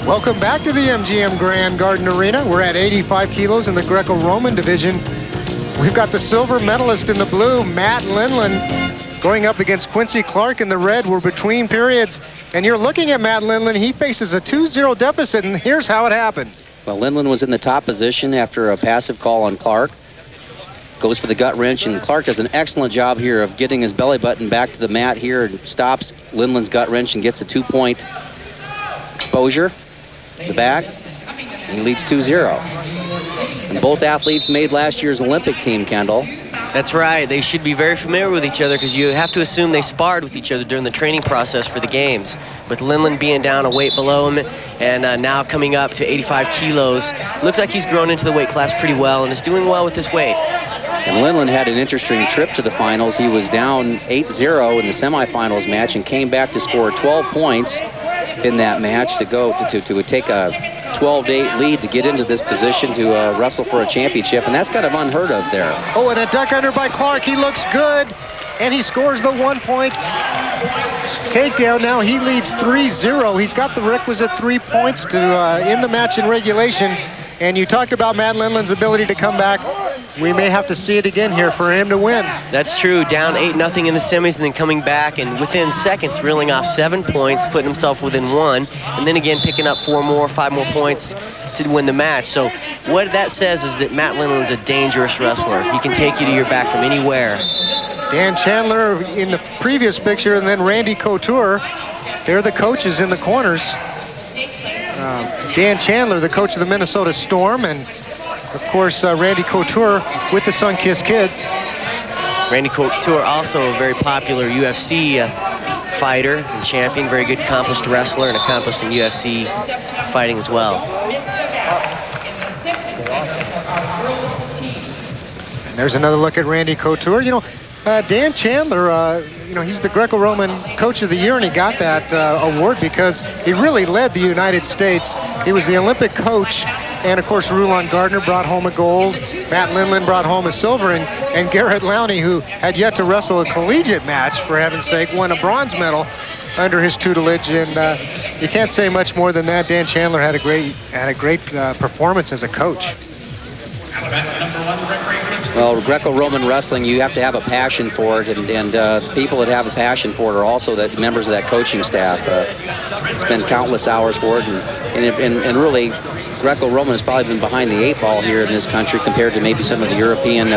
Welcome back to the MGM Grand Garden Arena. We're at 85 kilos in the Greco-Roman division. We've got the silver medalist in the blue, Matt Lindland, going up against Quincy Clark in the red. We're between periods, and you're looking at Matt Lindland. He faces a 2-0 deficit, and here's how it happened. Well, Lindland was in the top position after a passive call on Clark. Goes for the gut wrench, and Clark does an excellent job here of getting his belly button back to the mat here and stops Lindland's gut wrench and gets a 2-point exposure to the back. And he leads 2-0. And both athletes made last year's Olympic team, Kendall. That's right. They should be very familiar with each other because you have to assume they sparred with each other during the training process for the games. With Lindland being down a weight below him and now coming up to 85 kilos, looks like he's grown into the weight class pretty well and is doing well with this weight. And Lindland had an interesting trip to the finals. He was down 8-0 in the semifinals match and came back to score 12 points in that match to go to take a 12-8 lead to get into this position to wrestle for a championship, and that's kind of unheard of there. Oh, and a duck under by Clark. He looks good, and he scores the 1-point takedown. Now he leads 3-0. He's got the requisite 3 points to end the match in regulation. And you talked about Matt Lindland's ability to come back. We may have to see it again here for him to win. That's true. Down 8-0 in the semis and then coming back and within seconds reeling off 7 points, putting himself within 1, and then again picking up 5 more points to win the match. So what that says is that Matt Lindland's a dangerous wrestler. He can take you to your back from anywhere. Dan Chandler in the previous picture, and then Randy Couture. They're the coaches in the corners. Dan Chandler, the coach of the Minnesota Storm, and of course, Randy Couture with the Sunkissed Kids. Randy Couture, also a very popular UFC fighter and champion, very good accomplished wrestler and accomplished in UFC fighting as well. And there's another look at Randy Couture. You know, Dan Chandler, you know, he's the Greco-Roman Coach of the Year, and he got that award because he really led the United States. He was the Olympic coach, and of course, Rulon Gardner brought home a gold. Matt Lindland brought home a silver, and Garrett Lowney, who had yet to wrestle a collegiate match, for heaven's sake, won a bronze medal under his tutelage. And you can't say much more than that. Dan Chandler had a great performance as a coach. Well, Greco-Roman wrestling, you have to have a passion for it, and people that have a passion for it are also the members of that coaching staff. Spend countless hours for it, and really, Greco-Roman has probably been behind the 8 ball here in this country compared to maybe some of the European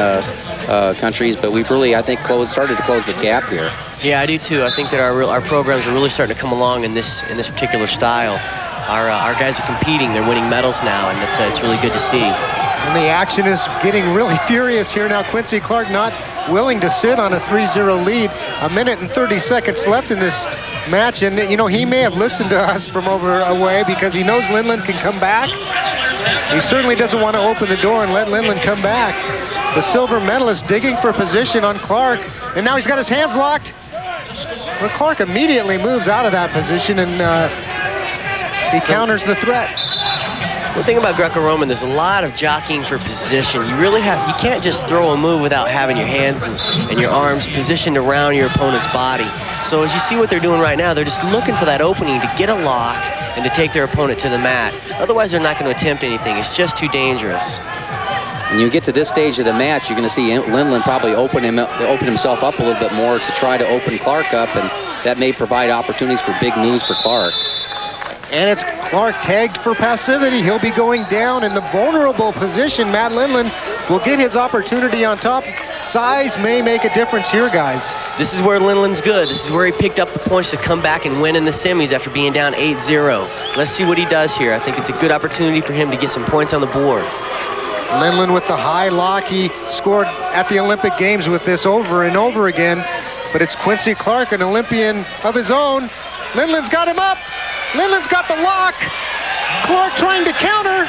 countries, but we've really, I think, started to close the gap here. Yeah, I do too. I think that our programs are really starting to come along in this particular style. Our guys are competing; they're winning medals now, and it's really good to see. And the action is getting really furious here now. Quincy Clark not willing to sit on a 3-0 lead. 1 minute and 30 seconds left in this match, and you know, he may have listened to us from away because he knows Lindland can come back. He certainly doesn't want to open the door and let Lindland come back. The silver medalist digging for position on Clark, and now he's got his hands locked. Well, Clark immediately moves out of that position, and he counters the threat. The thing about Greco-Roman, there's a lot of jockeying for position. You can't just throw a move without having your hands and your arms positioned around your opponent's body. So as you see what they're doing right now, they're just looking for that opening to get a lock and to take their opponent to the mat. Otherwise, they're not going to attempt anything. It's just too dangerous. When you get to this stage of the match, you're going to see Lindland probably open himself up a little bit more to try to open Clark up, and that may provide opportunities for big moves for Clark. And it's Clark tagged for passivity. He'll be going down in the vulnerable position. Matt Lindland will get his opportunity on top. Size may make a difference here, guys. This is where Lindland's good. This is where he picked up the points to come back and win in the semis after being down 8-0. Let's see what he does here. I think it's a good opportunity for him to get some points on the board. Lindland with the high lock. He scored at the Olympic Games with this over and over again. But it's Quincy Clark, an Olympian of his own. Lindland's got him up. Lindland's got the lock. Clark trying to counter.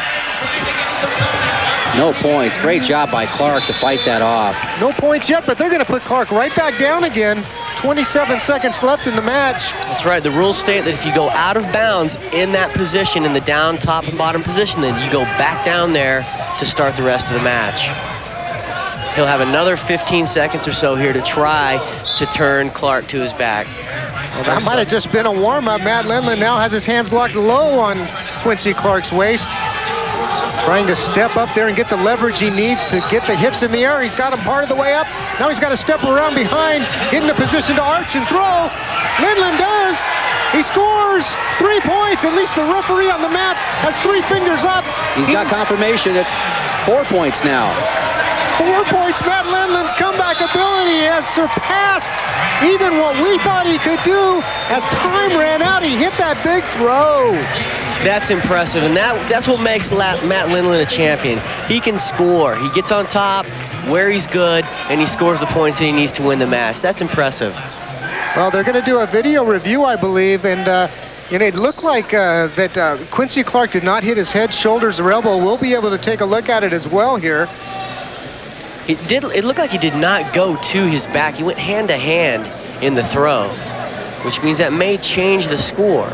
No points. Great job by Clark to fight that off. No points yet, but they're going to put Clark right back down again. 27 seconds left in the match. That's right. The rules state that if you go out of bounds in that position, in the down, top, and bottom position, then you go back down there to start the rest of the match. He'll have another 15 seconds or so here to try to turn Clark to his back. Well, that might have just been a warm-up. Matt Lindland now has his hands locked low on Quincy Clark's waist. Trying to step up there and get the leverage he needs to get the hips in the air. He's got him part of the way up. Now he's got to step around behind, get in a position to arch and throw. Lindland does. He scores 3 points. At least the referee on the mat has 3 fingers up. He's got confirmation. It's 4 points now. 4 points. Matt Lindland's comeback ability has surpassed even what we thought he could do. As time ran out, he hit that big throw. That's impressive, and that's what makes Matt Lindland a champion. He can score. He gets on top where he's good, and he scores the points that he needs to win the match. That's impressive. Well, they're going to do a video review, I believe, and it looked like that Quincy Clark did not hit his head, shoulders, or elbow. We'll be able to take a look at it as well here. It looked like he did not go to his back. He went hand to hand in the throw, which means that may change the score.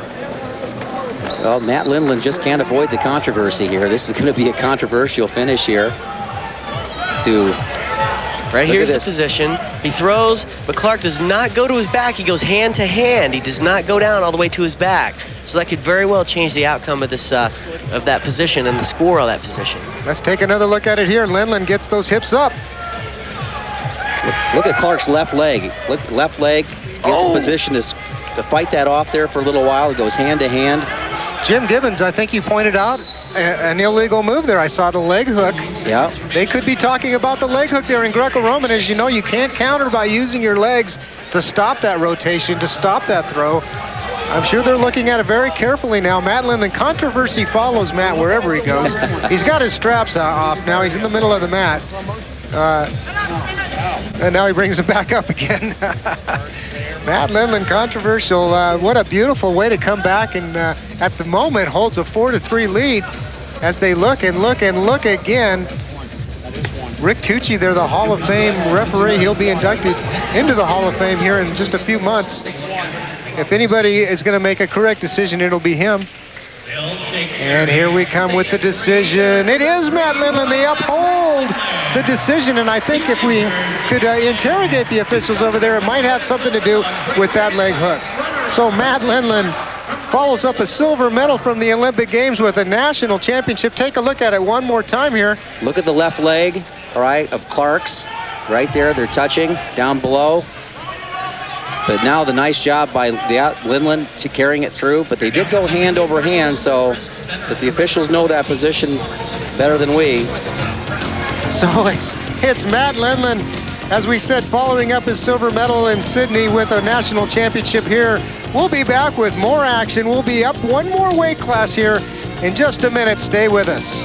Well, Matt Lindland just can't avoid the controversy here. This is going to be a controversial finish here. Right here's the position. He throws, but Clark does not go to his back. He goes hand to hand. He does not go down all the way to his back. So that could very well change the outcome of this of that position and the score of that position. Let's take another look at it here. Lindland gets those hips up. Look at Clark's left leg. Look, left leg gets in position to fight that off there for a little while. It goes hand to hand. Jim Gibbons, I think you pointed out an illegal move there. I saw the leg hook. Yeah. They could be talking about the leg hook there in Greco-Roman. As you know, you can't counter by using your legs to stop that rotation, to stop that throw. I'm sure they're looking at it very carefully now. Matt Lindland, controversy follows Matt wherever he goes. He's got his straps off now. He's in the middle of the mat. And now he brings him back up again. Matt Lindland, controversial. What a beautiful way to come back, and at the moment holds a 4-3 lead as they look and look and look again. Rick Tucci, they're the Hall of Fame referee. He'll be inducted into the Hall of Fame here in just a few months. If anybody is going to make a correct decision, it'll be him. And here we come with the decision. It is Matt Lindland. They uphold the decision, and I think if we could interrogate the officials over there, it might have something to do with that leg hook. So Matt Lindland follows up a silver medal from the Olympic Games with a national championship. Take a look at it one more time here. Look at the left leg, all right, of Clark's. Right there, they're touching down below. But now the nice job by Lindland to carrying it through, but they did go hand over hand, so but the officials know that position better than we. So it's Matt Lindland, as we said, following up his silver medal in Sydney with a national championship here. We'll be back with more action. We'll be up one more weight class here in just a minute. Stay with us.